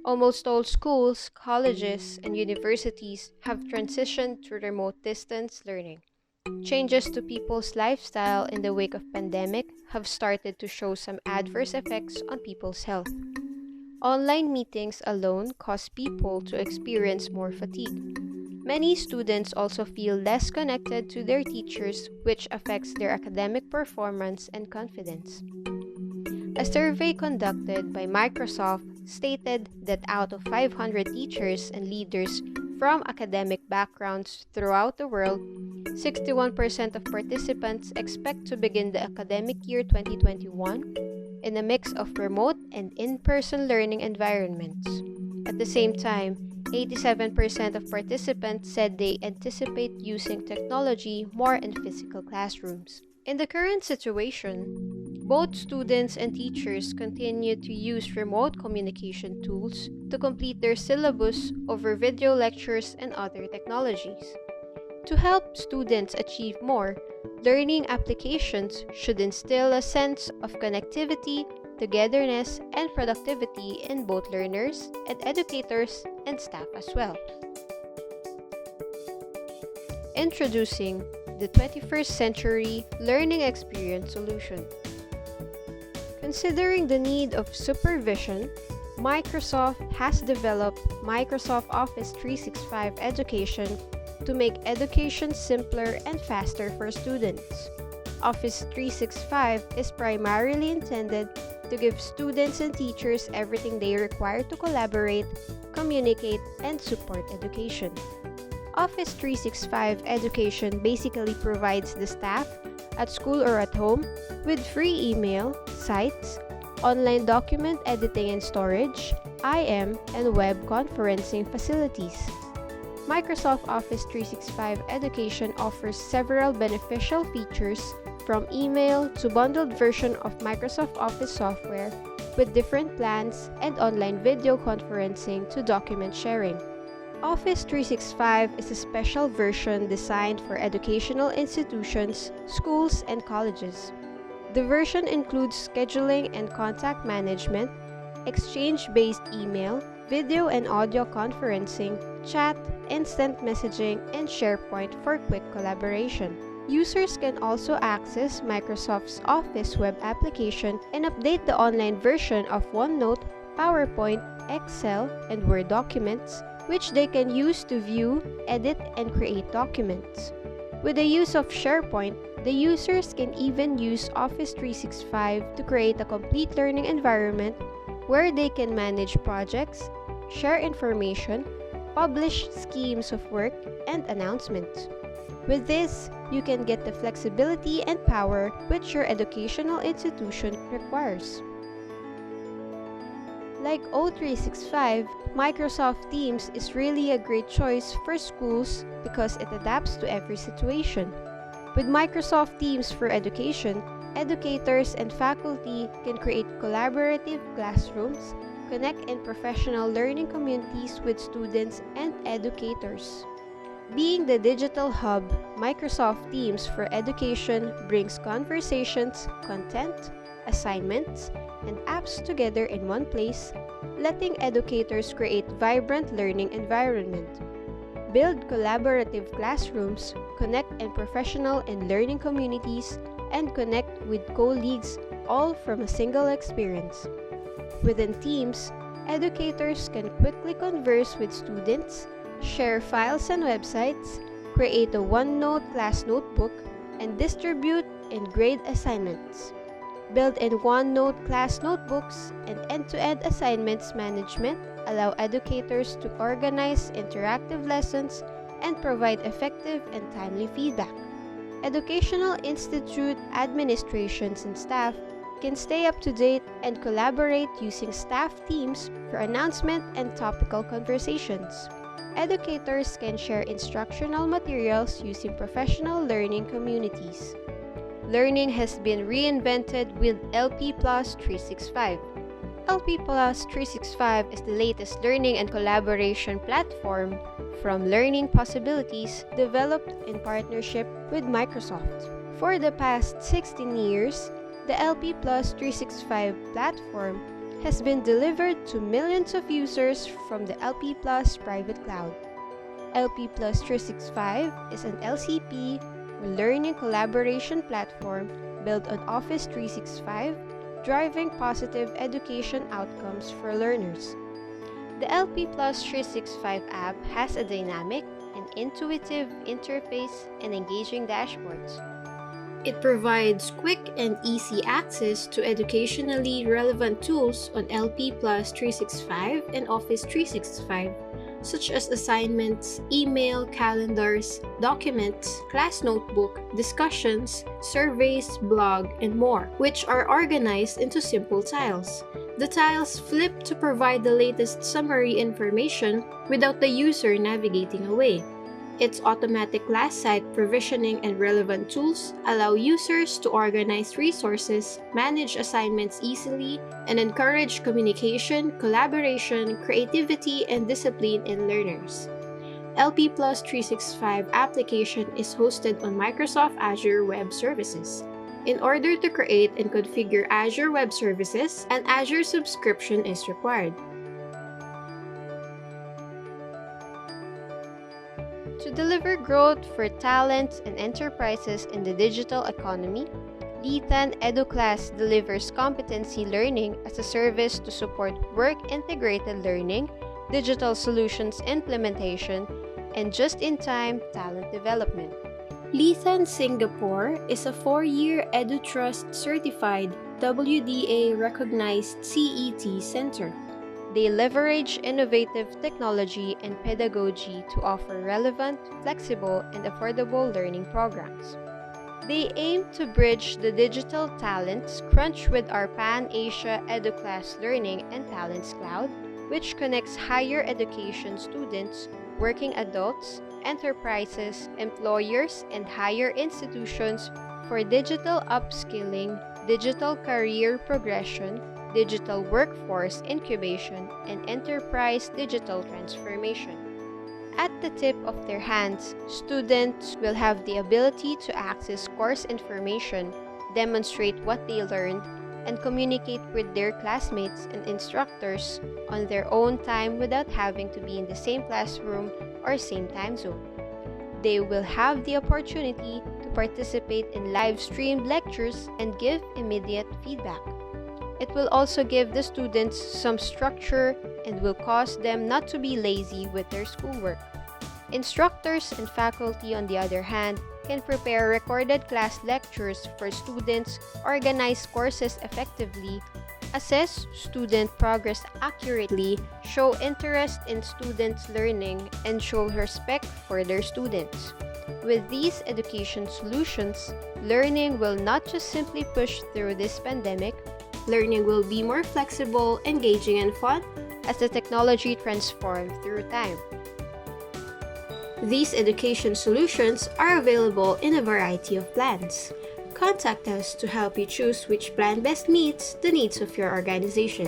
Almost all schools, colleges, and universities have transitioned to remote distance learning. Changes to people's lifestyle in the wake of pandemic have started to show some adverse effects on people's health. Online meetings alone cause people to experience more fatigue. Many students also feel less connected to their teachers, which affects their academic performance and confidence. A survey conducted by Microsoft stated that out of 500 teachers and leaders from academic backgrounds throughout the world, 61% of participants expect to begin the academic year 2021 in a mix of remote and in-person learning environments. At the same time, 87% of participants said they anticipate using technology more in physical classrooms. In the current situation, both students and teachers continue to use remote communication tools to complete their syllabus over video lectures and other technologies. To help students achieve more, learning applications should instill a sense of connectivity, togetherness, and productivity in both learners and educators and staff as well. Introducing the 21st Century Learning Experience Solution. Considering the need of supervision, Microsoft has developed Microsoft Office 365 Education to make education simpler and faster for students. Office 365 is primarily intended to give students and teachers everything they require to collaborate, communicate, and support education. Office 365 Education basically provides the staff, at school or at home, with free email, sites, online document editing and storage, IM, and web conferencing facilities. Microsoft Office 365 Education offers several beneficial features from email to bundled version of Microsoft Office software with different plans and online video conferencing to document sharing. Office 365 is a special version designed for educational institutions, schools, and colleges. The version includes scheduling and contact management, exchange-based email, video and audio conferencing, chat, instant messaging, and SharePoint for quick collaboration. Users can also access Microsoft's Office web application and update the online version of OneNote, PowerPoint, Excel, and Word documents, which they can use to view, edit, and create documents. With the use of SharePoint, the users can even use Office 365 to create a complete learning environment where they can manage projects, share information, publish schemes of work, and announcements. With this, you can get the flexibility and power which your educational institution requires. Like O365, Microsoft Teams is really a great choice for schools because it adapts to every situation. With Microsoft Teams for Education, educators and faculty can create collaborative classrooms, connect in professional learning communities with students and educators. Being the digital hub, Microsoft Teams for Education brings conversations, content, assignments, and apps together in one place, letting educators create vibrant learning environment, build collaborative classrooms, connect in professional and learning communities, and connect with colleagues all from a single experience. Within Teams, educators can quickly converse with students, share files and websites, create a OneNote class notebook, and distribute and grade assignments. Built-in OneNote class notebooks and end-to-end assignments management allow educators to organize interactive lessons and provide effective and timely feedback. Educational institute administrations and staff can stay up to date and collaborate using staff teams for announcement and topical conversations. Educators can share instructional materials using professional learning communities. Learning has been reinvented with LP Plus 365. LP Plus 365 is the latest learning and collaboration platform from Learning Possibilities developed in partnership with Microsoft. For the past 16 years, The LP Plus 365 platform has been delivered to millions of users from the LP Plus private cloud. LP Plus 365 is an LCP or learning collaboration platform built on Office 365, driving positive education outcomes for learners. The LP Plus 365 app has a dynamic and intuitive interface and engaging dashboards. It provides quick and easy access to educationally relevant tools on LP Plus 365 and Office 365, such as assignments, email, calendars, documents, class notebook, discussions, surveys, blog, and more, which are organized into simple tiles. The tiles flip to provide the latest summary information without the user navigating away. Its automatic class site provisioning and relevant tools allow users to organize resources, manage assignments easily, and encourage communication, collaboration, creativity, and discipline in learners. LP Plus 365 application is hosted on Microsoft Azure Web Services. In order to create and configure Azure Web Services, an Azure subscription is required. To deliver growth for talents and enterprises in the digital economy, Lethan EduClass delivers competency learning as a service to support work-integrated learning, digital solutions implementation, and just-in-time talent development. Lethan Singapore is a 4-year EduTrust certified WDA-recognized CET center. They leverage innovative technology and pedagogy to offer relevant, flexible, and affordable learning programs. They aim to bridge the digital talents crunch with our Pan-Asia EduClass Learning and Talents Cloud, which connects higher education students, working adults, enterprises, employers, and higher institutions for digital upskilling, digital career progression, digital workforce incubation, and enterprise digital transformation. At the tip of their hands, students will have the ability to access course information, demonstrate what they learned, and communicate with their classmates and instructors on their own time without having to be in the same classroom or same time zone. They will have the opportunity to participate in live-streamed lectures and give immediate feedback. It will also give the students some structure and will cause them not to be lazy with their schoolwork. Instructors and faculty, on the other hand, can prepare recorded class lectures for students, organize courses effectively, assess student progress accurately, show interest in students' learning, and show respect for their students. With these education solutions, learning will not just simply push through this pandemic. Learning will be more flexible, engaging, and fun as the technology transforms through time. These education solutions are available in a variety of plans. Contact us to help you choose which plan best meets the needs of your organization.